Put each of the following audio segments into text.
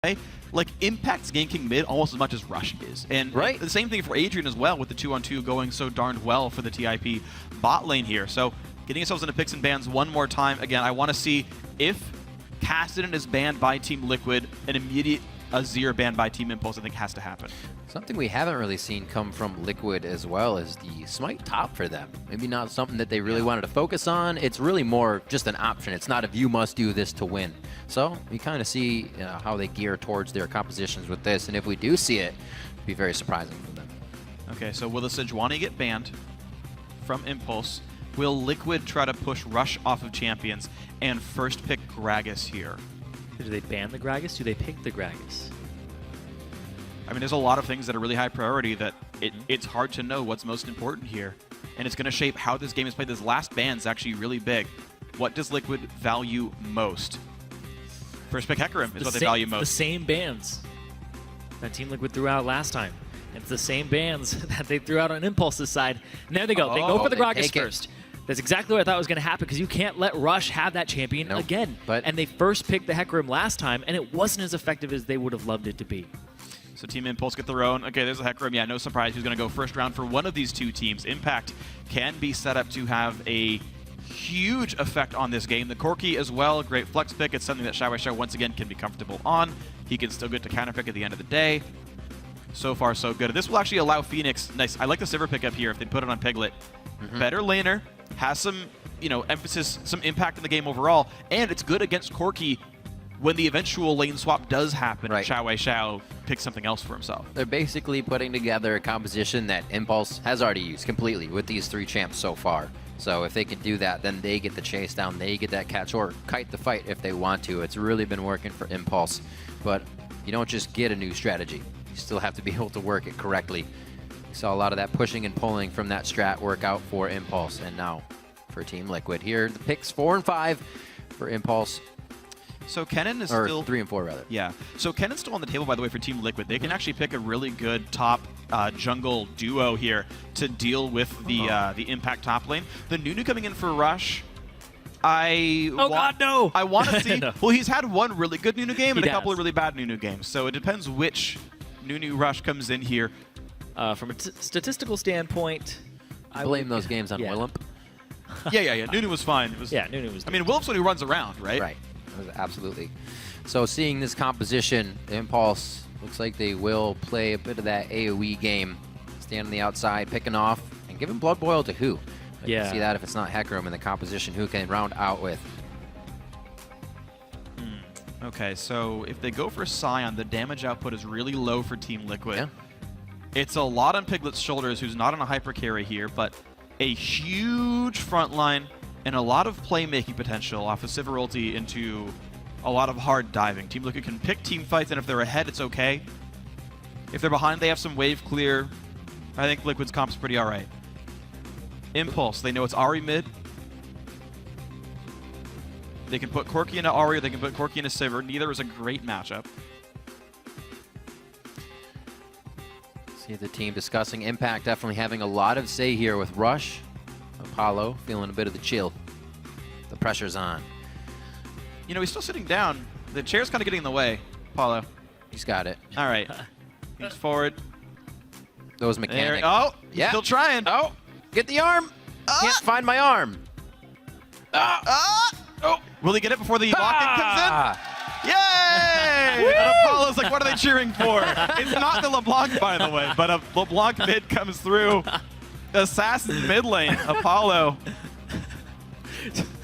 like Impact's ganking mid almost as much as Rush is. And the same thing for Adrian as well, with the 2-on-2 going so darned well for the TIP bot lane here. So getting ourselves into picks and bans one more time. Again, I want to see if Cassidy is banned by Team Liquid, an immediate Azir banned by Team Impulse, I think has to happen. Something we haven't really seen come from Liquid as well is the Smite top for them. Maybe not something that they really wanted to focus on. It's really more just an option. It's not if you must do this to win. So we kind of see how they gear towards their compositions with this. And if we do see it, it'd be very surprising for them. Okay, so will the Sejuani get banned from Impulse? Will Liquid try to push Rush off of champions and first pick Gragas here? Do they ban the Gragas? Do they pick the Gragas? I mean, there's a lot of things that are really high priority that it's hard to know what's most important here. And it's going to shape how this game is played. This last ban's actually really big. What does Liquid value most? First pick Hecarim is what they value most. The same bans that Team Liquid threw out last time. It's the same bans that they threw out on Impulse's side. And there they go. They go for the Gragas first. That's exactly what I thought was going to happen, because you can't let Rush have that champion again. And they first picked the Hecarim last time, and it wasn't as effective as they would have loved it to be. So Team Impulse get their own. Okay, there's a Hecarim. Yeah, no surprise who's going to go first round for one of these two teams. Impact can be set up to have a huge effect on this game. The Corki as well, great flex pick. It's something that XiaoWeiXiao once again can be comfortable on. He can still get to counter pick at the end of the day. So far, so good. This will actually allow FeniX. Nice. I like the Sivir pick up here if they put it on Piglet. Better laner, has some, emphasis, some impact in the game overall, and it's good against Corki when the eventual lane swap does happen. XiaoWeiXiao picks something else for himself. They're basically putting together a composition that Impulse has already used completely with these three champs so far. So if they can do that, then they get the chase down, they get that catch, or kite the fight if they want to. It's really been working for Impulse, but you don't just get a new strategy. You still have to be able to work it correctly. We saw a lot of that pushing and pulling from that strat work out for Impulse, and now for Team Liquid. Here, the picks 4 and 5 for Impulse. So Kennen is or still 3 and 4 rather. Yeah. So Kennen's still on the table, by the way, for Team Liquid. They can actually pick a really good top jungle duo here to deal with the Impact top lane. The Nunu coming in for Rush. I want to see. No. Well, he's had one really good Nunu game and a couple of really bad Nunu games. So it depends which Nunu Rush comes in here. From a statistical standpoint, I blame those games on Willump. Yeah. Nunu was fine. It was, Nunu was. I mean, Willump's when he runs around, right? Right. Absolutely. So seeing this composition, Impulse looks like they will play a bit of that AoE game. Stand on the outside, picking off, and giving Blood Boil to who? You can see that if it's not Hecarim in the composition, who can round out with. Okay, so if they go for Scion, the damage output is really low for Team Liquid. Yeah. It's a lot on Piglet's shoulders, who's not on a hyper carry here, but a huge front line and a lot of playmaking potential off of Sivir ulti into a lot of hard diving. Team Liquid can pick team fights, and if they're ahead, it's okay. If they're behind, they have some wave clear. I think Liquid's comp's pretty all right. Impulse, they know it's Ahri mid. They can put Corki into Ahri, or they can put Corki into Sivir. Neither is a great matchup. See the team discussing Impact, definitely having a lot of say here with Rush. Apollo feeling a bit of the chill. The pressure's on. He's still sitting down. The chair's kind of getting in the way, Apollo. He's got it. All right. He's forward. Those mechanics. Oh, he's still trying. Oh, get the arm. Can't find my arm. Oh, will he get it before the lock-in comes in? Yay! And Apollo's like, what are they cheering for? It's not the LeBlanc, by the way, but a LeBlanc mid comes through. Assassin mid lane, Apollo.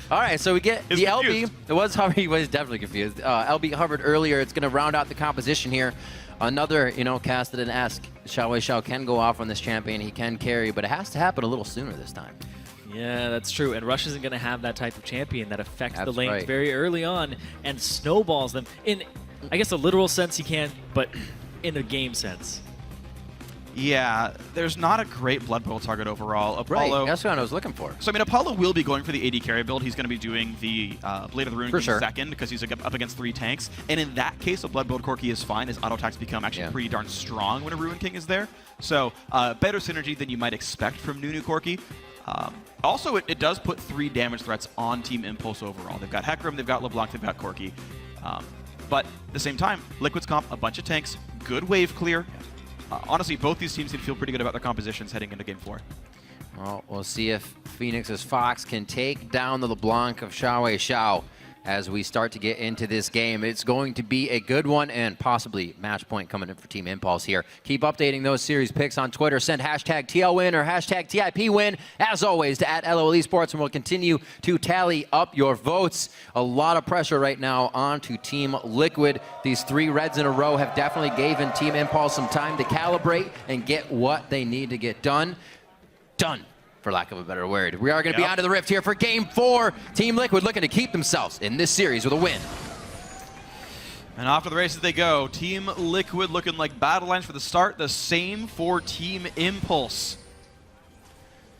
All right, so we get the LB. It was Hover. He was definitely confused. LB hovered earlier. It's going to round out the composition here. Another, Cassidy-esque XiaoWeiXiao can go off on this champion. He can carry, but it has to happen a little sooner this time. Yeah, that's true. And Rush isn't going to have that type of champion that affects the lanes very early on and snowballs them. In, I guess, a literal sense he can, but in a game sense. Yeah, there's not a great Blood Boil target overall. Apollo, that's what I was looking for. So, I mean, Apollo will be going for the AD carry build. He's going to be doing the Blade of the Rune King second because he's up against 3 tanks. And in that case, a Blood Boil Corki is fine as auto attacks become actually pretty darn strong when a Ruin King is there. So, better synergy than you might expect from Nunu Corki. Also, it does put 3 damage threats on Team Impulse overall. They've got Hecarim, they've got LeBlanc, they've got Corki. But at the same time, Liquid's comp, a bunch of tanks, good wave clear. Honestly, both these teams can feel pretty good about their compositions heading into Game 4. Well, we'll see if FeniX's Fox can take down the LeBlanc of XiaoWeiXiao as we start to get into this game. It's going to be a good one and possibly match point coming in for Team Impulse here. Keep updating those series picks on Twitter. Send hashtag TLWin or hashtag TIPWin, as always, to @LOL Esports, and we'll continue to tally up your votes. A lot of pressure right now onto Team Liquid. These 3 reds in a row have definitely given Team Impulse some time to calibrate and get what they need to get done. For lack of a better word. We are going to be onto the rift here for Game 4. Team Liquid looking to keep themselves in this series with a win. And off to the races they go. Team Liquid looking like battle lines for the start. The same for Team Impulse.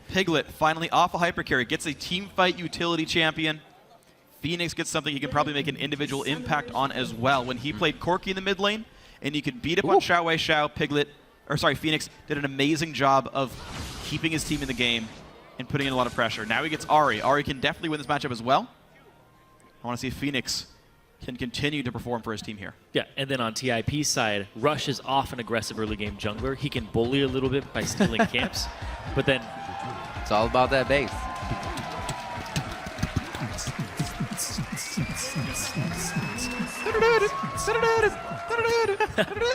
Piglet finally off a hyper carry, gets a team fight utility champion. FeniX gets something he can probably make an individual impact on as well. When he played Corki in the mid lane, and he could beat up on XiaoWeiXiao, FeniX did an amazing job of keeping his team in the game and putting in a lot of pressure. Now he gets Ahri. Ahri can definitely win this matchup as well. I want to see if FeniX can continue to perform for his team here. Yeah, and then on TIP's side, Rush is off an aggressive early game jungler. He can bully a little bit by stealing camps, but then... It's all about that base.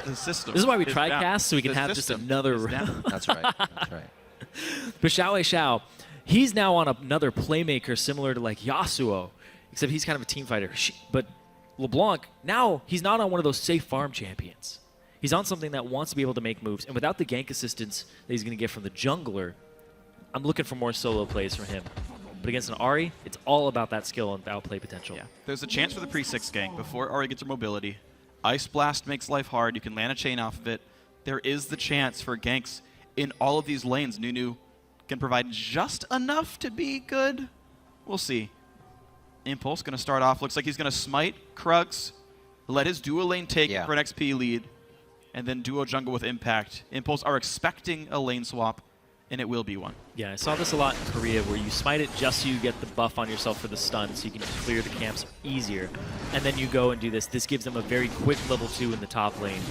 The system. This is why we is try down. cast, so we can The have just system another is down. round. That's right. That's right. But XiaoWeiXiao, he's now on another playmaker similar to like Yasuo, except he's kind of a team fighter. But LeBlanc, now he's not on one of those safe farm champions. He's on something that wants to be able to make moves, and without the gank assistance that he's going to get from the jungler, I'm looking for more solo plays from him. But against an Ahri, it's all about that skill and outplay potential. Yeah. There's a chance for the pre-6 gank before Ahri gets her mobility. Ice Blast makes life hard. You can land a chain off of it. There is the chance for ganks in all of these lanes. Nunu can provide just enough to be good. We'll see. Impulse going to start off. Looks like he's going to smite Krugs, let his duo lane take for an XP lead, and then duo jungle with Impact. Impulse are expecting a lane swap, and it will be one. Yeah, I saw this a lot in Korea where you smite it just so you get the buff on yourself for the stun so you can clear the camps easier. And then you go and do this. This gives them a very quick level 2 in the top lane.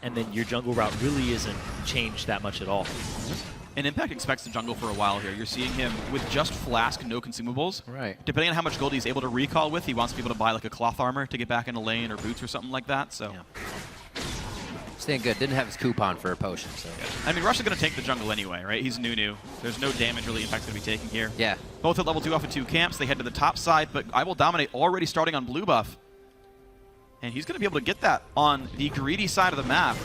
And then your jungle route really isn't changed that much at all. And Impact expects the jungle for a while here. You're seeing him with just Flask, no consumables. Right. Depending on how much gold he's able to recall with, he wants to be able to buy like a cloth armor to get back in a lane or boots or something like that. So. Yeah. Staying good. Didn't have his coupon for a potion. So. I mean, Rush is going to take the jungle anyway, right? He's Nunu. There's no damage really Impact's going to be taking here. Yeah. Both at level 2 off of 2 camps. They head to the top side, but IWillDominate already starting on blue buff. And he's going to be able to get that on the greedy side of the map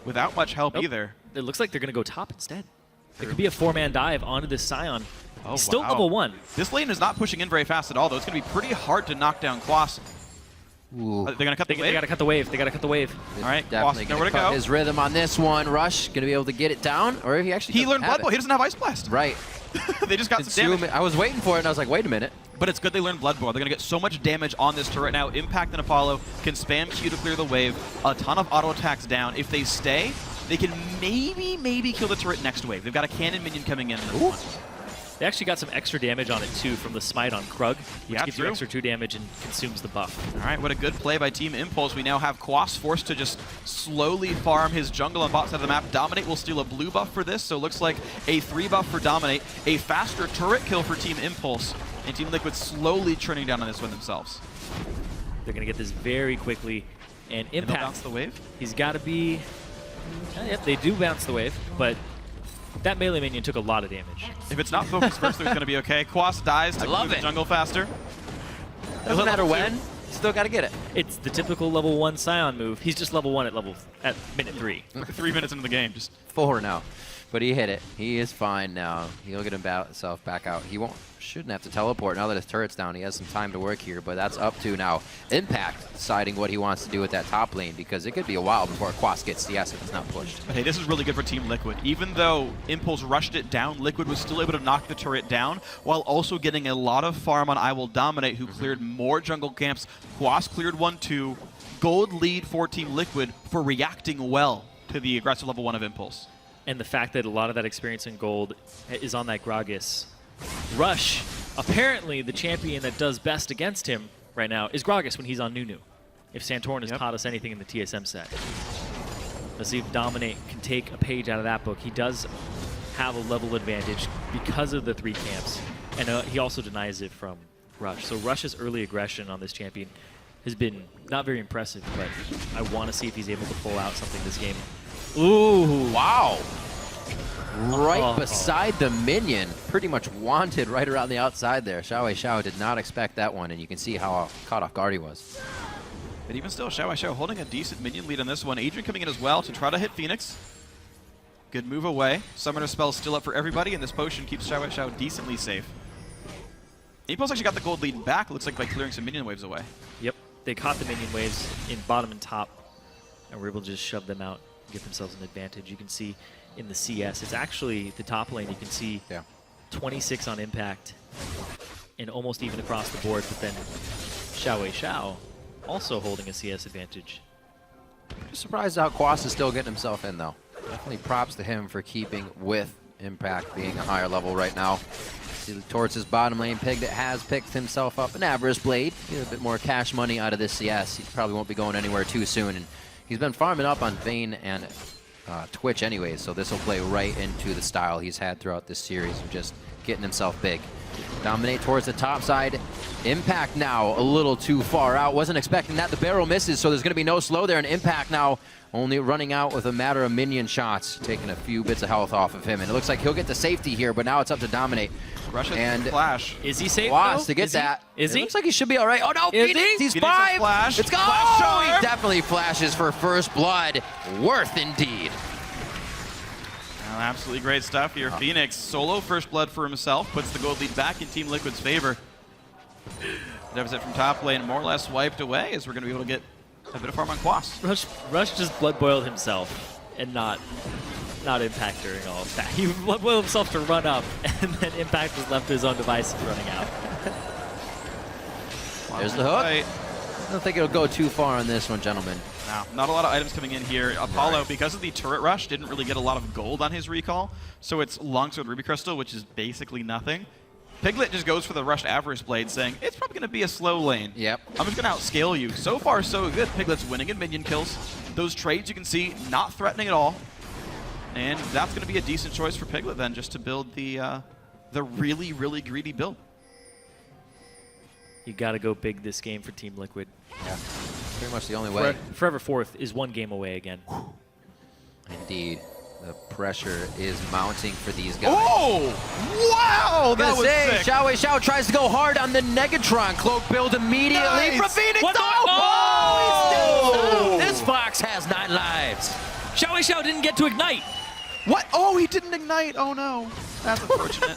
without much help either. It looks like they're going to go top instead. It could be a 4-man dive onto this Scion. Oh, He's still wow. level 1. This lane is not pushing in very fast at all, though. It's going to be pretty hard to knock down Quas. Ooh. They're going to cut the wave? They got to cut the wave. They got to cut the wave. All right, Quas, Definitely nowhere to gonna cut go. his rhythm on this one. Rush gonna be able to get it down, or he actually He learned Blood Bowl. He doesn't have Ice Blast. Right. They just got some damage. I was waiting for it, and I was like, wait a minute. But it's good they learned Blood Bowl. They're going to get so much damage on this turret now. Impact and Apollo can spam Q to clear the wave. A ton of auto attacks down. If they stay, they can maybe kill the turret next wave. They've got a cannon minion coming in. They actually got some extra damage on it, too, from the smite on Krug, which gives you extra 2 damage and consumes the buff. All right, what a good play by Team Impulse. We now have Quas forced to just slowly farm his jungle on bot side of the map. Dominate will steal a blue buff for this, so it looks like a 3 buff for Dominate, a faster turret kill for Team Impulse, and Team Liquid slowly turning down on this one themselves. They're going to get this very quickly, and Impact, they'll bounce the wave? He's got to be... Yep, they do bounce the wave, but that melee minion took a lot of damage. If it's not focused first, it's going to be okay. Quas dies to move the jungle faster. Doesn't matter when, still got to get it. It's the typical level 1 Scion move. He's just level 1 at minute 3. 3 minutes into the game. Just 4 now. But he hit it. He is fine now. He'll get himself back out. He shouldn't have to teleport now that his turret's down. He has some time to work here, but that's up to now Impact deciding what he wants to do with that top lane, because it could be a while before Quas gets CS if it's not pushed. But hey, this is really good for Team Liquid. Even though Impulse rushed it down, Liquid was still able to knock the turret down while also getting a lot of farm on IWillDominate, who cleared more jungle camps. Quas cleared 1-2. Gold lead for Team Liquid for reacting well to the aggressive level 1 of Impulse. And the fact that a lot of that experience in gold is on that Gragas. Rush, apparently the champion that does best against him right now is Gragas when he's on Nunu. if Santorin has taught us anything in the TSM set. Let's see if Dominate can take a page out of that book. He does have a level advantage because of the 3 camps, and he also denies it from Rush. So Rush's early aggression on this champion has been not very impressive, but I want to see if he's able to pull out something this game. Ooh, wow. Right beside the minion. Pretty much wanted right around the outside there. XiaoWeiXiao did not expect that one, and you can see how caught off guard he was. But even still, XiaoWeiXiao holding a decent minion lead on this one. Adrian coming in as well to try to hit FeniX. Good move away. Summoner spell's still up for everybody, and this potion keeps XiaoWeiXiao decently safe. Impulse actually got the gold lead back, looks like, by clearing some minion waves away. Yep, they caught the minion waves in bottom and top, and were able to just shove them out, get themselves an advantage. You can see in the CS, it's actually the top lane, you can see 26 on impact, and almost even across the board, but then XiaoWeiXiao also holding a CS advantage. Just surprised how Quas is still getting himself in, though. Definitely props to him for keeping with impact being a higher level right now. See, towards his bottom lane, Piglet has picked himself up an Avarice Blade. Get a bit more cash money out of this CS. He probably won't be going anywhere too soon. And he's been farming up on Vayne and Twitch anyways, so this will play right into the style he's had throughout this series of just getting himself big. Dominate towards the top side. Impact now a little too far out. Wasn't expecting that. The barrel misses, so there's going to be no slow there. And Impact now only running out with a matter of minion shots, taking a few bits of health off of him. And it looks like he'll get the safety here, but now it's up to Dominate. Russian and flash. Is he safe Quas to get that. Is he? Looks like he should be all right. Oh no, FeniX, he's FeniX 5. Flash. Let's go. Flash He definitely flashes for first blood. Worth indeed. Well, absolutely great stuff here. FeniX solo first blood for himself, puts the gold lead back in Team Liquid's favor. Deficit from top lane more or less wiped away, as we're going to be able to get a bit of farm on Quas. Rush just blood boiled himself and not Impact during all of that. He blood boiled himself to run up, and then Impact was left to his own devices running out. There's the hook. I don't think it'll go too far on this one, gentlemen. No, not a lot of items coming in here. Apollo, because of the turret rush, didn't really get a lot of gold on his recall, so it's Longsword Ruby Crystal, which is basically nothing. Piglet just goes for the rushed Avarice Blade, saying, it's probably going to be a slow lane. Yep. I'm just going to outscale you. So far, so good. Piglet's winning in minion kills. Those trades you can see, not threatening at all. And that's going to be a decent choice for Piglet then, just to build the really, really greedy build. You got to go big this game for Team Liquid. Yeah, pretty much the only way. Forever Fourth is 1 game away again. Indeed. The pressure is mounting for these guys. Oh! Wow! That was sick! XiaoWeiXiao tries to go hard on the Negatron. Cloak build immediately from FeniX. Oh! This Fox has 9 lives. XiaoWeiXiao didn't get to ignite. What? Oh, he didn't ignite. Oh, no. That's unfortunate.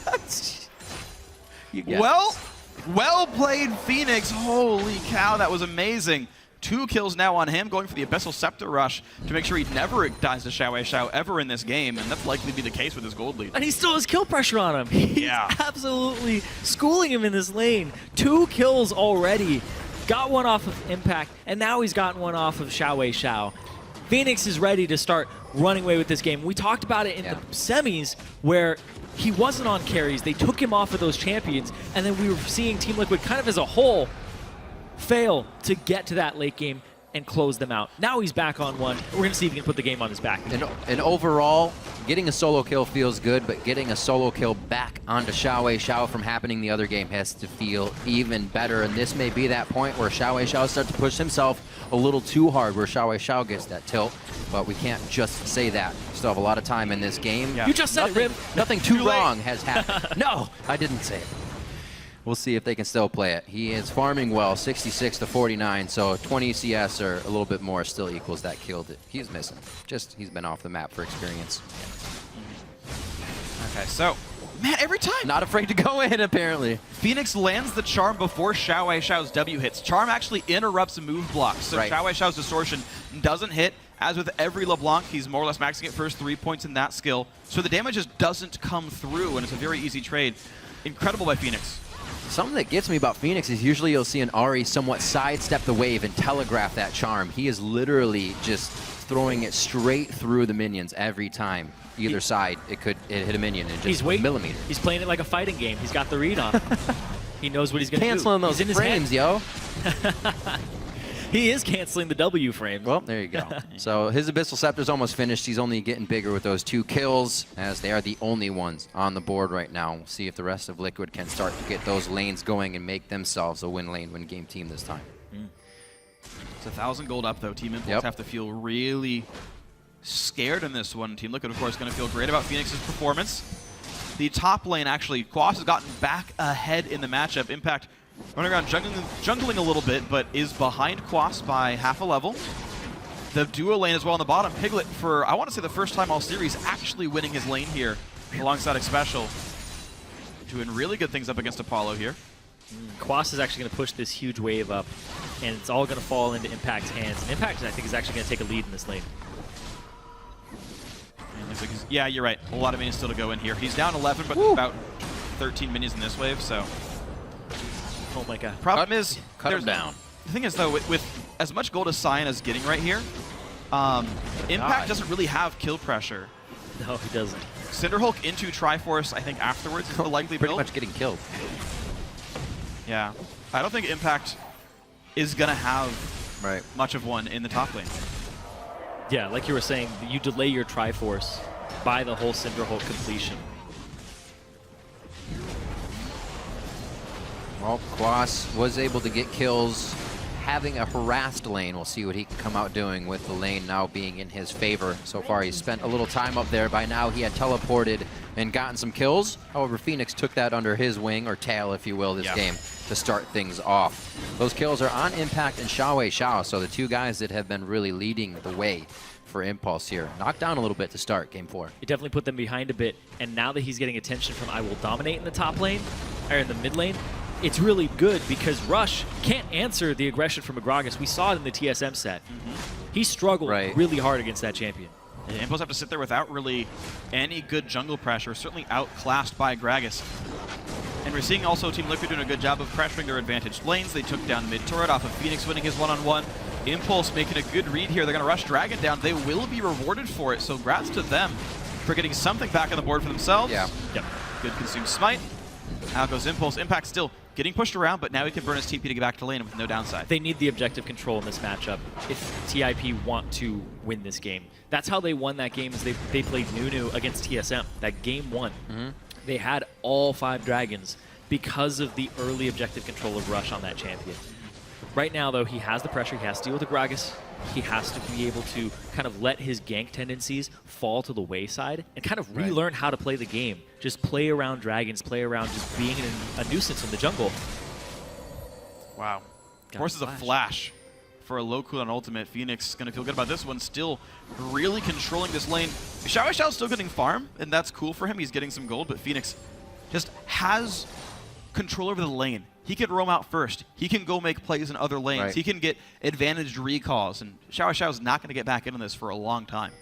Well played, FeniX. Holy cow, that was amazing. 2 kills now on him, going for the Abyssal Scepter rush to make sure he never dies to XiaoWeiXiao ever in this game, and that's likely to be the case with his gold lead. And he still has kill pressure on him. He's absolutely schooling him in this lane. 2 kills already. Got one off of Impact, and now he's gotten one off of XiaoWeiXiao. FeniX is ready to start running away with this game. We talked about it in the semis, where he wasn't on carries. They took him off of those champions, and then we were seeing Team Liquid kind of as a whole fail to get to that late game and close them out. Now he's back on one. We're going to see if he can put the game on his back. And overall, getting a solo kill feels good, but getting a solo kill back onto XiaoWeiXiao from happening the other game has to feel even better. And this may be that point where XiaoWeiXiao starts to push himself a little too hard, where XiaoWeiXiao gets that tilt. But we can't just say that. Still have a lot of time in this game. You just said it, Rib. Nothing too wrong has happened. No, I didn't say it. We'll see if they can still play it. He is farming well, 66 to 49, so 20 CS or a little bit more still equals that kill that he's missing. Just, he's been off the map for experience. Okay, so, man, every time. Not afraid to go in, apparently. FeniX lands the Charm before XiaoWeiXiao's W hits. Charm actually interrupts a move block, so XiaoWeiXiao's Distortion doesn't hit. As with every LeBlanc, he's more or less maxing it first 3 points in that skill, so the damage just doesn't come through, and it's a very easy trade. Incredible by FeniX. Something that gets me about FeniX is usually you'll see an Ahri somewhat sidestep the wave and telegraph that charm. He is literally just throwing it straight through the minions every time. Either side, it hit a minion in just 1 millimeter. He's playing it like a fighting game. He's got the read on him. He knows what he's going to do. Canceling those frames, yo. He is canceling the W frame. Well, there you go. So his Abyssal Scepter's almost finished. He's only getting bigger with those 2 kills, as they are the only ones on the board right now. We'll see if the rest of Liquid can start to get those lanes going and make themselves a win lane, win game team this time. It's 1,000 gold up, though. Team Impulse have to feel really scared in this one. Team Liquid, of course, going to feel great about FeniX's performance. The top lane, actually, Quas has gotten back ahead in the matchup. Impact running around jungling a little bit, but is behind Quas by half a level. The duo lane as well on the bottom. Piglet, for, I want to say, the first time all series, actually winning his lane here alongside Xpecial. Doing really good things up against Apollo here. Quas is actually going to push this huge wave up, and it's all going to fall into Impact's hands. And Impact, I think, is actually going to take a lead in this lane. Yeah, you're right. A lot of minions still to go in here. He's down 11, but about 13 minions in this wave, so. Oh my god. Problem is, cut him down. The thing is, though, with as much gold as Cyan is getting right here, Impact doesn't really have kill pressure. No, he doesn't. Cinderhulk into Triforce, I think, afterwards is the likely Pretty build. much getting killed. Yeah. I don't think Impact is going to have much of one in the top lane. Yeah, like you were saying, you delay your Triforce by the whole Cinderhulk completion. Well, Quas was able to get kills having a harassed lane. We'll see what he can come out doing with the lane now being in his favor. So far, he's spent a little time up there. By now, he had teleported and gotten some kills. However, FeniX took that under his wing, or tail, if you will, this game to start things off. Those kills are on Impact and XiaoWeiXiao, so the 2 guys that have been really leading the way for Impulse here. Knocked down a little bit to start Game 4. It definitely put them behind a bit, and now that he's getting attention from IWillDominate in the top lane, or in the mid lane, it's really good because Rush can't answer the aggression from a Gragas. We saw it in the TSM set. He struggled really hard against that champion. Yeah, Impulse have to sit there without really any good jungle pressure, certainly outclassed by Gragas. And we're seeing also Team Liquid doing a good job of pressuring their advantaged lanes. They took down mid turret off of FeniX winning his one-on-one. Impulse making a good read here. They're going to rush Dragon down. They will be rewarded for it, so congrats to them for getting something back on the board for themselves. Yep. Good consume smite. Out goes Impulse. Impact still getting pushed around, but now he can burn his TP to get back to lane with no downside. They need the objective control in this matchup if TIP want to win this game. That's how they won that game, is they played Nunu against TSM. That game 1. They had all 5 dragons because of the early objective control of Rush on that champion. Right now, though, he has the pressure. He has to deal with the Gragas. He has to be able to kind of let his gank tendencies fall to the wayside and kind of relearn how to play the game. Just play around dragons, play around just being a nuisance in the jungle. Wow. Forces a flash for a low cooldown ultimate. FeniX going to feel good about this one. Still really controlling this lane. XiaoWeiXiao still getting farm, and that's cool for him. He's getting some gold, but FeniX just has control over the lane. He can roam out first. He can go make plays in other lanes. He can get advantaged recalls, and XiaoWeiXiao is not going to get back into this for a long time.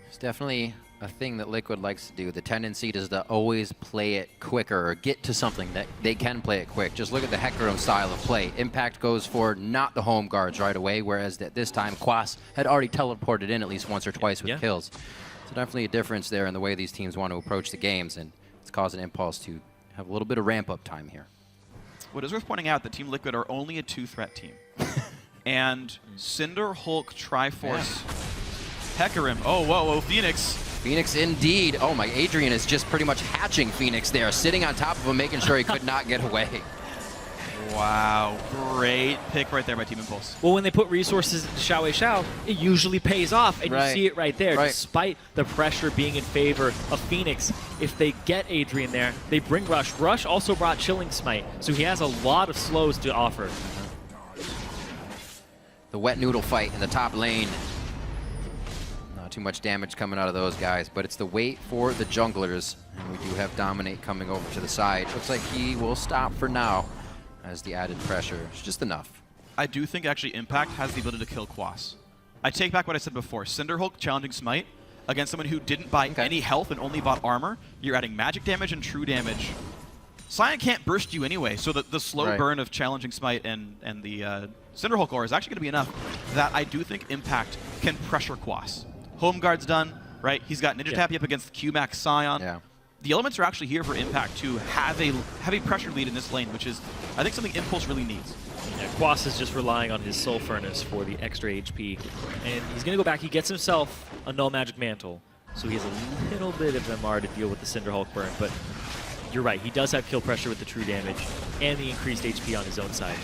It's definitely a thing that Liquid likes to do. The tendency is to always play it quicker or get to something that they can play it quick. Just look at the Hecarim style of play. Impact goes for not the home guards right away, whereas at this time Quas had already teleported in at least once or twice with kills. So definitely a difference there in the way these teams want to approach the games, and it's causing Impulse to have a little bit of ramp-up time here. What is worth pointing out that Team Liquid are only a 2-threat team. And Cinderhulk, Triforce, Hecarim. Oh, whoa, FeniX. FeniX indeed. Oh my, Adrian is just pretty much hatching FeniX there, sitting on top of him, making sure he could not get away. Wow, great pick right there by Team Impulse. Well, when they put resources into XiaoWeiXiao, it usually pays off, and you see it right there. Despite the pressure being in favor of FeniX, if they get Adrian there, they bring Rush. Rush also brought Chilling Smite, so he has a lot of slows to offer. The wet noodle fight in the top lane. Not too much damage coming out of those guys, but it's the wait for the junglers. And we do have Dominate coming over to the side. Looks like he will stop for now, as the added pressure is just enough. I do think actually Impact has the ability to kill Quas. I take back what I said before. Cinderhulk challenging Smite against someone who didn't buy any health and only bought armor. You're adding magic damage and true damage. Cyan can't burst you anyway, so the slow burn of challenging Smite and the Cinderhulk ore is actually going to be enough that I do think Impact can pressure Quas. Home guard's done, right? He's got Ninja Tappy up against QMax Scion. The elements are actually here for Impact to have a pressure lead in this lane, which is, I think, something Impulse really needs. Yeah, Quas is just relying on his Soul Furnace for the extra HP. And he's going to go back. He gets himself a Null Magic Mantle. So he has a little bit of MR to deal with the Cinderhulk burn. But you're right. He does have kill pressure with the true damage and the increased HP on his own side.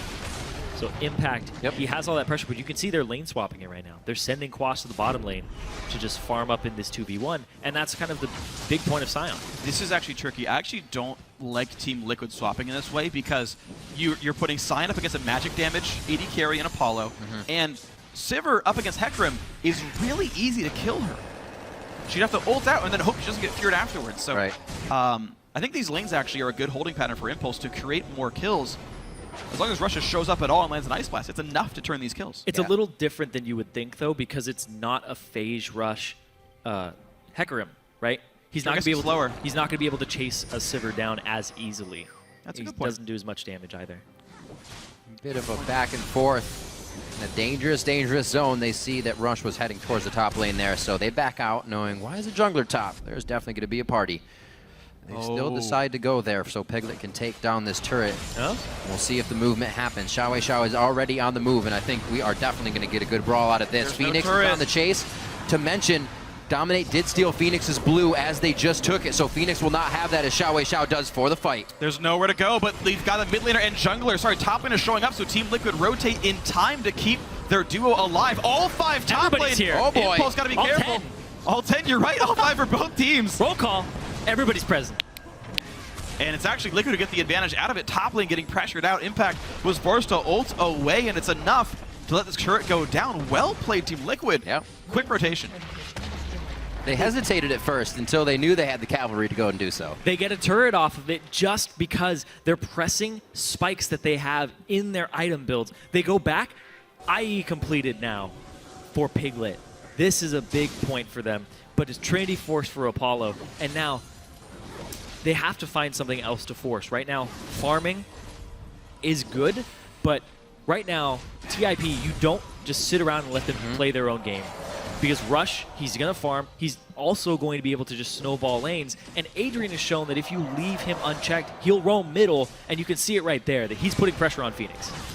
So Impact, he has all that pressure, but you can see they're lane swapping it right now. They're sending Quas to the bottom lane to just farm up in this 2v1, and that's kind of the big point of Sion. This is actually tricky. I actually don't like Team Liquid swapping in this way because you're putting Sion up against a magic damage, AD carry, and Apollo, and Sivir up against Hecarim is really easy to kill her. She'd have to ult out and then hope she doesn't get feared afterwards. So I think these lanes actually are a good holding pattern for Impulse to create more kills. As long as Russia shows up at all and lands an Ice Blast, it's enough to turn these kills. It's a little different than you would think, though, because it's not a phase rush Hecarim, right? He's not going to be able to. He's not going to be able to chase a Sivir down as easily. That's a good He point. doesn't do as much damage either. Bit of a back and forth. In a dangerous, dangerous zone, they see that Rush was heading towards the top lane there, so they back out knowing, why is a jungler top? There's definitely going to be a party. They still decide to go there so Piglet can take down this turret. We'll see if the movement happens. XiaoWeiXiao is already on the move, and I think we are definitely going to get a good brawl out of this. FeniX is on the chase. To mention, Dominate did steal FeniX's blue as they just took it, so FeniX will not have that as XiaoWeiXiao does for the fight. There's nowhere to go, but they've got a mid laner and jungler. Sorry, top laner showing up, so Team Liquid rotate in time to keep their duo alive. All 5 top lane. Here. Oh boy. Impulse got to be careful. 10. All 10, you're right. All 5 for both teams. Roll call. Everybody's present. And it's actually Liquid who get the advantage out of it. Top lane getting pressured out. Impact was forced to ult away, and it's enough to let this turret go down. Well played, Team Liquid. Yeah. Quick rotation. They hesitated at first until they knew they had the cavalry to go and do so. They get a turret off of it just because they're pressing spikes that they have in their item builds. They go back, IE completed now for Piglet. This is a big point for them, but it's Trinity Force for Apollo, and now they have to find something else to force. Right now, farming is good, but right now, TIP, you don't just sit around and let them play their own game. Because Rush, he's going to farm. He's also going to be able to just snowball lanes. And Adrian has shown that if you leave him unchecked, he'll roam middle, and you can see it right there, that he's putting pressure on FeniX.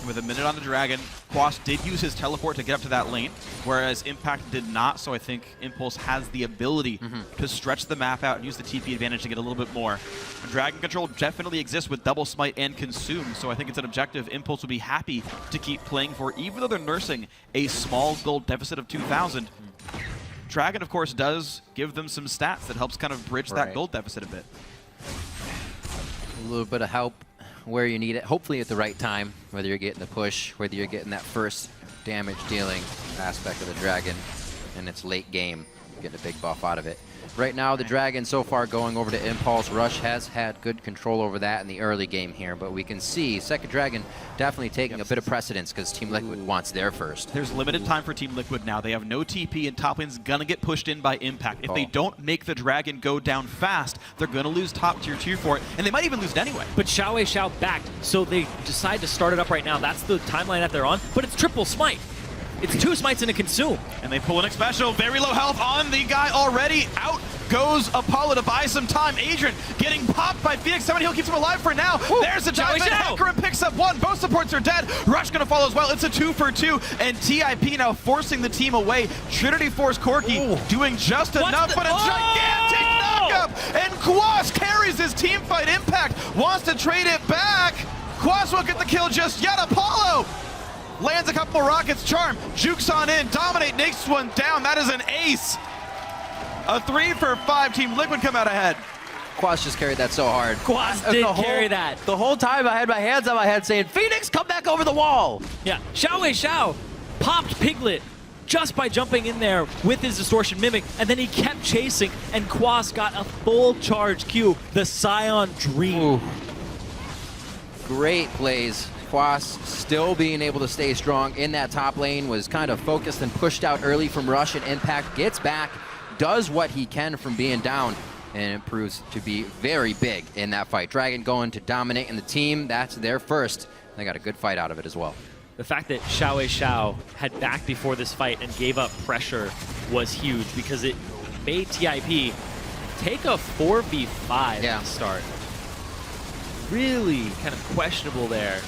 With a minute on the Dragon, Quas did use his teleport to get up to that lane, whereas Impact did not, so I think Impulse has the ability to stretch the map out and use the TP advantage to get a little bit more. And Dragon control definitely exists with Double Smite and Consume, so I think it's an objective Impulse will be happy to keep playing for, even though they're nursing a small gold deficit of 2,000. Dragon, of course, does give them some stats that helps kind of bridge that gold deficit a bit. A little bit of help where you need it, hopefully at the right time, whether you're getting the push, whether you're getting that first damage dealing aspect of the Dragon in its late game, getting a big buff out of it. Right now, the Dragon so far going over to Impulse. Rush has had good control over that in the early game here, but we can see Second Dragon definitely taking a bit of precedence because Team Liquid wants their first. There's limited time for Team Liquid now. They have no TP, and top lane's gonna get pushed in by Impact. If they don't make the Dragon go down fast, they're gonna lose top tier 2 for it, and they might even lose it anyway. But XiaoWeiXiao backed, so they decide to start it up right now. That's the timeline that they're on, but it's triple smite. It's 2 smites and a consume. And they pull an Xpecial. Very low health on the guy already. Out goes Apollo to buy some time. Adrian getting popped by FeniX. Somebody who keeps him alive for now. There's the dive. Hecarim picks up 1. Both supports are dead. Rush gonna follow as well. It's a 2 for 2. And TIP now forcing the team away. Trinity Force Corki doing just enough, but a gigantic knockup. And Quas carries his team fight. Impact wants to trade it back. Quas won't get the kill just yet. Apollo lands a couple of rockets. Charm jukes on in. Dominate takes one down. That is an ace. A 3 for 5. Team Liquid come out ahead. Quas just carried that so hard. Quas did carry that. The whole time I had my hands on my head saying, FeniX, come back over the wall. Yeah, XiaoWeiXiao popped Piglet just by jumping in there with his Distortion Mimic, and then he kept chasing, and Quas got a full charge Q, the Sion Dream. Ooh. Great plays. Quas still being able to stay strong in that top lane, was kind of focused and pushed out early from Rush, and Impact gets back, does what he can from being down, and it proves to be very big in that fight. Dragon going to dominate in the team. That's their first. They got a good fight out of it as well. The fact that XiaoWeiXiao had backed before this fight and gave up pressure was huge because it made TIP take a 4v5 to start. Really kind of questionable there.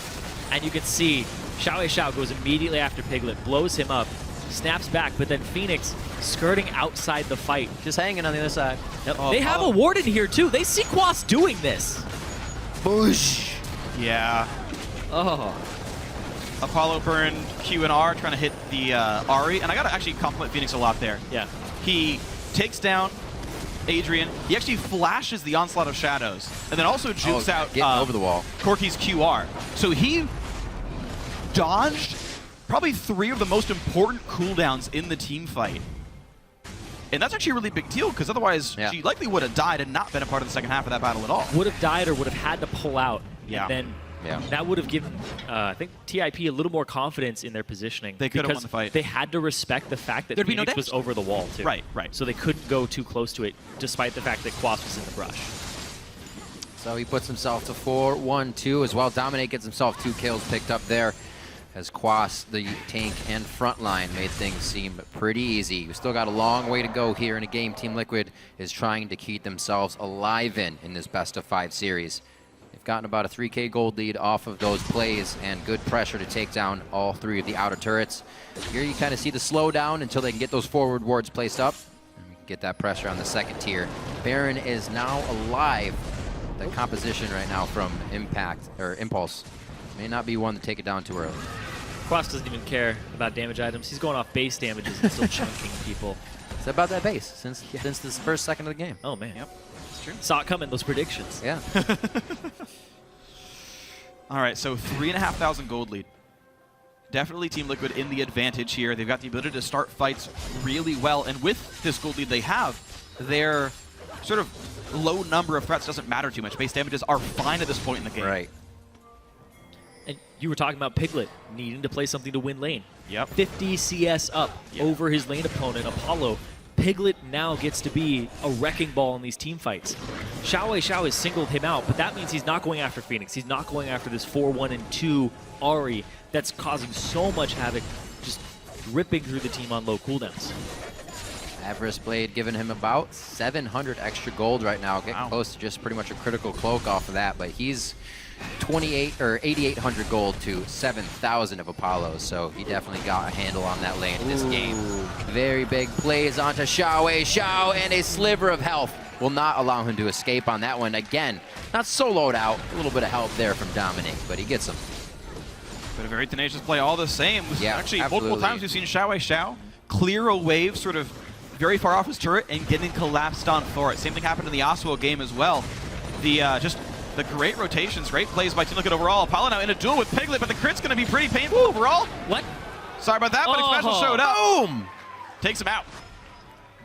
And you can see XiaoWeiXiao goes immediately after Piglet, blows him up, snaps back, but then FeniX skirting outside the fight. Just hanging on the other side. Yep. They have a ward in here too. They see Quas doing this. Boosh. Yeah. Oh. Apollo burned Q and R trying to hit the Ahri, and I gotta actually compliment FeniX a lot there. Yeah. He takes down Adrian. He actually flashes the Onslaught of Shadows, and then also jukes out over the wall. Corki's QR. So he dodged probably 3 of the most important cooldowns in the team fight. And that's actually a really big deal, because otherwise she likely would have died and not been a part of the second half of that battle at all. Would have died or would have had to pull out. Yeah. And then that would have given, I think, TIP a little more confidence in their positioning. They could have won the fight. They had to respect the fact that There'd be no FeniX was over the wall, too. Right. So they couldn't go too close to it, despite the fact that Quas was in the brush. So he puts himself to 4-1-2 as well. Dominate gets himself 2 kills picked up there, as Quas, the tank and frontline, made things seem pretty easy. We've still got a long way to go here in a game Team Liquid is trying to keep themselves alive in this best-of-5 series. They've gotten about a 3K gold lead off of those plays and good pressure to take down all 3 of the outer turrets. Here you kind of see the slowdown until they can get those forward wards placed up and get that pressure on the second tier. Baron is now alive. The composition right now from Impulse may not be one to take it down too early. Quas doesn't even care about damage items. He's going off base damages and still chunking people. It's about that base since this first second of the game. Oh, man. Yep, that's true. Saw it coming, those predictions. Yeah. All right, so 3,500 gold lead. Definitely Team Liquid in the advantage here. They've got the ability to start fights really well, and with this gold lead they have, their sort of low number of threats doesn't matter too much. Base damages are fine at this point in the game. Right. And you were talking about Piglet needing to play something to win lane. Yep. 50 CS up over his lane opponent, Apollo. Piglet now gets to be a wrecking ball in these team fights. XiaoWeiXiao has singled him out, but that means he's not going after FeniX. He's not going after this 4-1-2 Ahri that's causing so much havoc, just ripping through the team on low cooldowns. Avarice Blade giving him about 700 extra gold right now. Getting close to just pretty much a critical cloak off of that, but he's 8,800 gold to 7,000 of Apollo, so he definitely got a handle on that lane in this game. Very big plays onto XiaoWeiXiao, and a sliver of health will not allow him to escape on that one. Again, not soloed out, a little bit of help there from Dominic, but he gets him. But a very tenacious play all the same. Yeah, actually, absolutely. multiple times we've seen XiaoWeiXiao clear a wave sort of very far off his turret and getting collapsed on for it. Same thing happened in the Yasuo game as well. The great rotations, great plays by Team Liquid overall. Apollo now in a duel with Piglet, but the crit's going to be pretty painful overall. What? Sorry about that, but Xpecial showed up. Boom! Takes him out.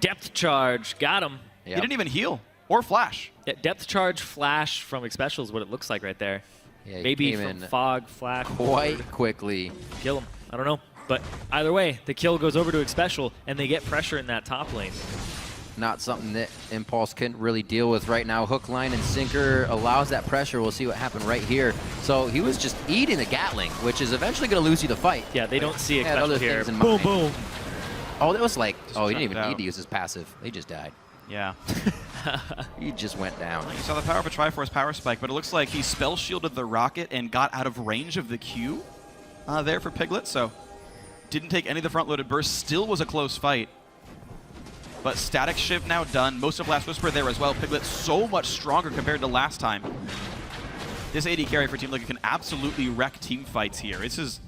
Depth charge, got him. He didn't even heal or flash. Yeah, depth charge flash from Xpecial is what it looks like right there. Yeah, maybe from fog, flash. Quite quickly. Kill him. I don't know. But either way, the kill goes over to Xpecial, and they get pressure in that top lane. Not something that Impulse couldn't really deal with right now. Hook, line, and sinker allows that pressure. We'll see what happened right here. So he was just eating the Gatling, which is eventually going to lose you the fight. Yeah, they don't see Xpecial here. Boom, boom. Oh, that was like, he didn't even need to use his passive. He just died. Yeah. He just went down. You saw the power of a Triforce power spike, but it looks like he spell shielded the rocket and got out of range of the Q there for Piglet, so didn't take any of the front-loaded bursts. Still was a close fight. But Static Shiv now done. Most of Last Whisper there as well. Piglet so much stronger compared to last time. This AD carry for Team Liquid can absolutely wreck team fights here. This is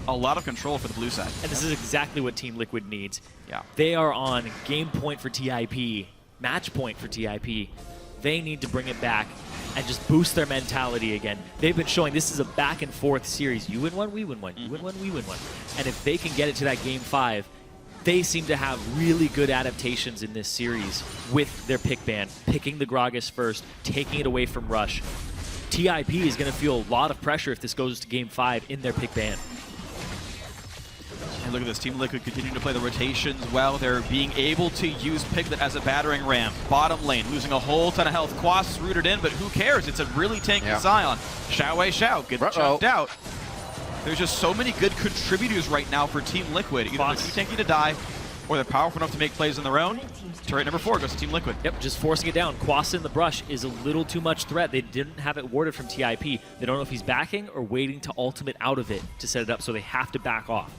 a lot of control for the blue side. And this is exactly what Team Liquid needs. Yeah. They are on game point for TIP, match point for TIP. They need to bring it back and just boost their mentality again. They've been showing this is a back and forth series. You win one, we win one. You win one, we win one. And if they can get it to that game 5, they seem to have really good adaptations in this series with their pick ban, picking the Gragas first, taking it away from Rush. TIP is going to feel a lot of pressure if this goes to game 5 in their pick ban. And look at this, Team Liquid continuing to play the rotations well. They're being able to use Piglet as a battering ram. Bottom lane, losing a whole ton of health. Quas is rooted in, but who cares? It's a really tanky Zion. XiaoWeiXiao gets chunked out. There's just so many good contributors right now for Team Liquid. Either they're too tanky to die, or they're powerful enough to make plays on their own. Turret number 4 goes to Team Liquid. Yep, just forcing it down. Quas in the brush is a little too much threat. They didn't have it warded from TIP. They don't know if he's backing or waiting to ultimate out of it to set it up, so they have to back off.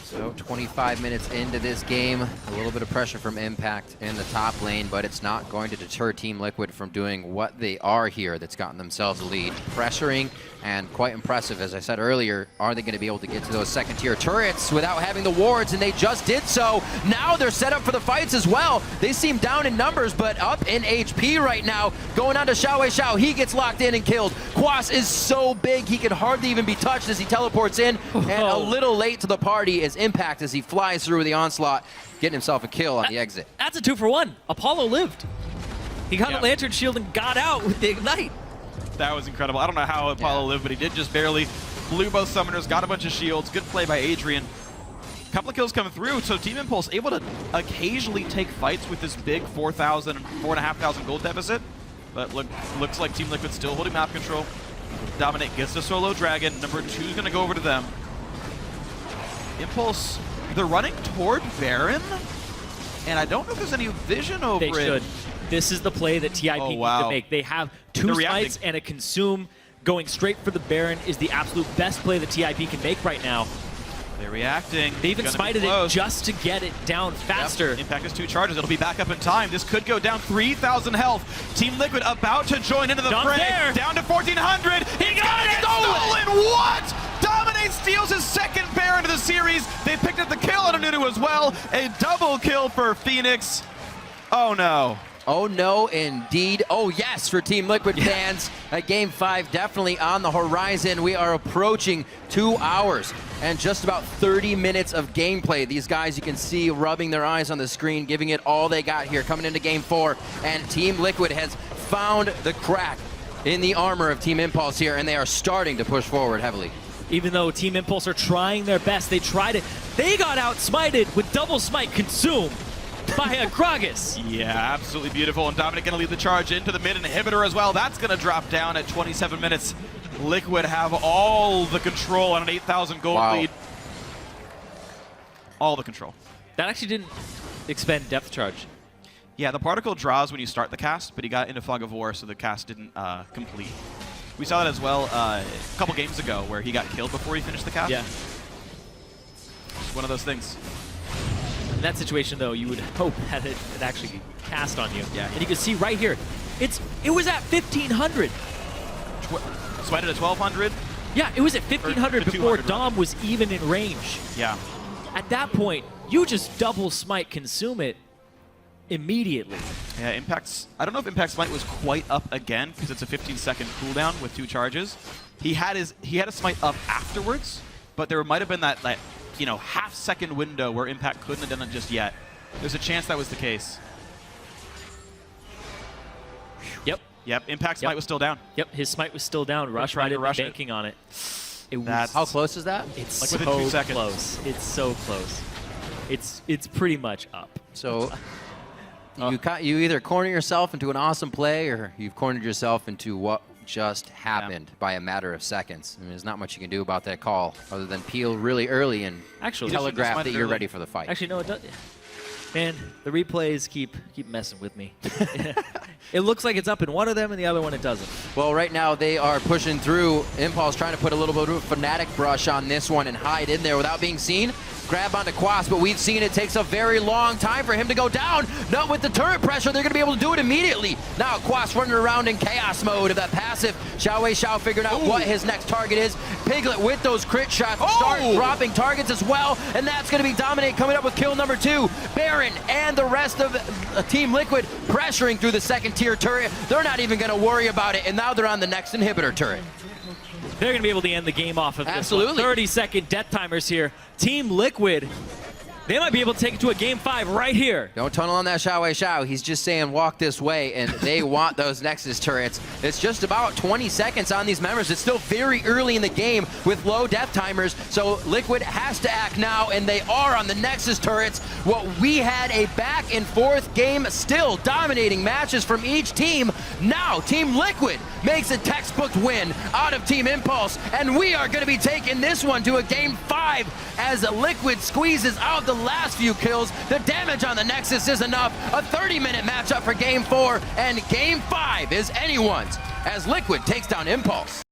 So 25 minutes into this game, a little bit of pressure from Impact in the top lane, but it's not going to deter Team Liquid from doing what they are here that's gotten themselves a lead. Pressuring, and quite impressive, as I said earlier, are they going to be able to get to those second-tier turrets without having the wards, and they just did so. Now they're set up for the fights as well. They seem down in numbers, but up in HP right now. Going on to XiaoWeiXiao, he gets locked in and killed. Quas is so big, he can hardly even be touched as he teleports in, and a little late to the party is Impact as he flies through the onslaught, getting himself a kill on the exit. That's a 2-for-1. Apollo lived. He got a Lantern Shield and got out with the Ignite. That was incredible. I don't know how Apollo lived, but he did just barely. Blew both summoners, got a bunch of shields. Good play by Adrian. Couple of kills coming through, so Team Impulse able to occasionally take fights with this big 4,000, 4,500 gold deficit. But looks like Team Liquid still holding map control. Dominate gets the solo dragon. Number 2 is going to go over to them. Impulse, they're running toward Baron, and I don't know if there's any vision over it. They should. This is the play that TIP needs to make. They have 2 smites and a consume. Going straight for the Baron is the absolute best play that TIP can make right now. They're reacting. They even smited it just to get it down faster. Yep. Impact has 2 charges. It'll be back up in time. This could go down 3,000 health. Team Liquid about to join into the fray. Down to 1,400. He's got it stolen. What? Dominate steals his 2nd Baron of the series. They picked up the kill on Anudu as well. A double kill for FeniX. Oh no. Oh no, indeed. Oh yes, for Team Liquid fans. Game 5 definitely on the horizon. We are approaching 2 hours and just about 30 minutes of gameplay. These guys you can see rubbing their eyes on the screen, giving it all they got here coming into Game 4. And Team Liquid has found the crack in the armor of Team Impulse here, and they are starting to push forward heavily. Even though Team Impulse are trying their best, they tried it. They got outsmited with double smite consume by a Gragas. Yeah, absolutely beautiful. And Dominic going to lead the charge into the mid inhibitor as well. That's going to drop down at 27 minutes. Liquid have all the control on an 8,000 gold lead. All the control. That actually didn't expend depth charge. Yeah, the particle draws when you start the cast, but he got into Fog of War, so the cast didn't complete. We saw that as well a couple games ago where he got killed before he finished the cast. Yeah. It's one of those things. In that situation, though, you would hope that it actually cast on you. Yeah. And you can see right here, it was at 1,500. Sweated at 1,200? Yeah, it was at 1,500 before Dom was even in range. Yeah. At that point, you just double smite consume it immediately. Yeah, Impact's... I don't know if Impact's smite was quite up again, because it's a 15-second cooldown with 2 charges. He had a smite up afterwards, but there might have been that you know, half-second window where Impact couldn't have done it just yet. There's a chance that was the case. Yep. Yep, Impact's smite was still down. Yep, his smite was still down. Rush right in banking on it. How close is that? It's like so within 2 seconds. close. It's so close. It's pretty much up. So you either corner yourself into an awesome play, or you've cornered yourself into what just happened by a matter of seconds. I mean, there's not much you can do about that call other than peel really early and telegraph that you're ready for the fight. Actually, no, it does. Man, the replays keep messing with me. It looks like it's up in one of them, and the other one it doesn't. Well, right now they are pushing through. Impulse trying to put a little bit of a Fnatic brush on this one and hide in there without being seen. Grab onto Quas, but we've seen it takes a very long time for him to go down. Not with the turret pressure, they're going to be able to do it immediately. Now Quas running around in chaos mode of that passive. XiaoWeiXiao figured out what his next target is. Piglet with those crit shots start dropping targets as well, and that's going to be Dominate coming up with kill number 2. Baron and the rest of Team Liquid pressuring through the 2nd-tier turret. They're not even going to worry about it, and now they're on the next inhibitor turret. They're going to be able to end the game off of this one. 30-second death timers here. Team Liquid They might be able to take it to a game 5 right here. Don't tunnel on that XiaoWeiXiao. He's just saying walk this way, and they want those Nexus turrets. It's just about 20 seconds on these members. It's still very early in the game with low death timers, so Liquid has to act now, and they are on the Nexus turrets. What we had a back and forth game, still dominating matches from each team. Now Team Liquid makes a textbook win out of Team Impulse, and we are going to be taking this one to a game 5 as Liquid squeezes out the last few kills. The damage on the Nexus is enough. A 30-minute matchup for game 4, and game 5 is anyone's as Liquid takes down Impulse.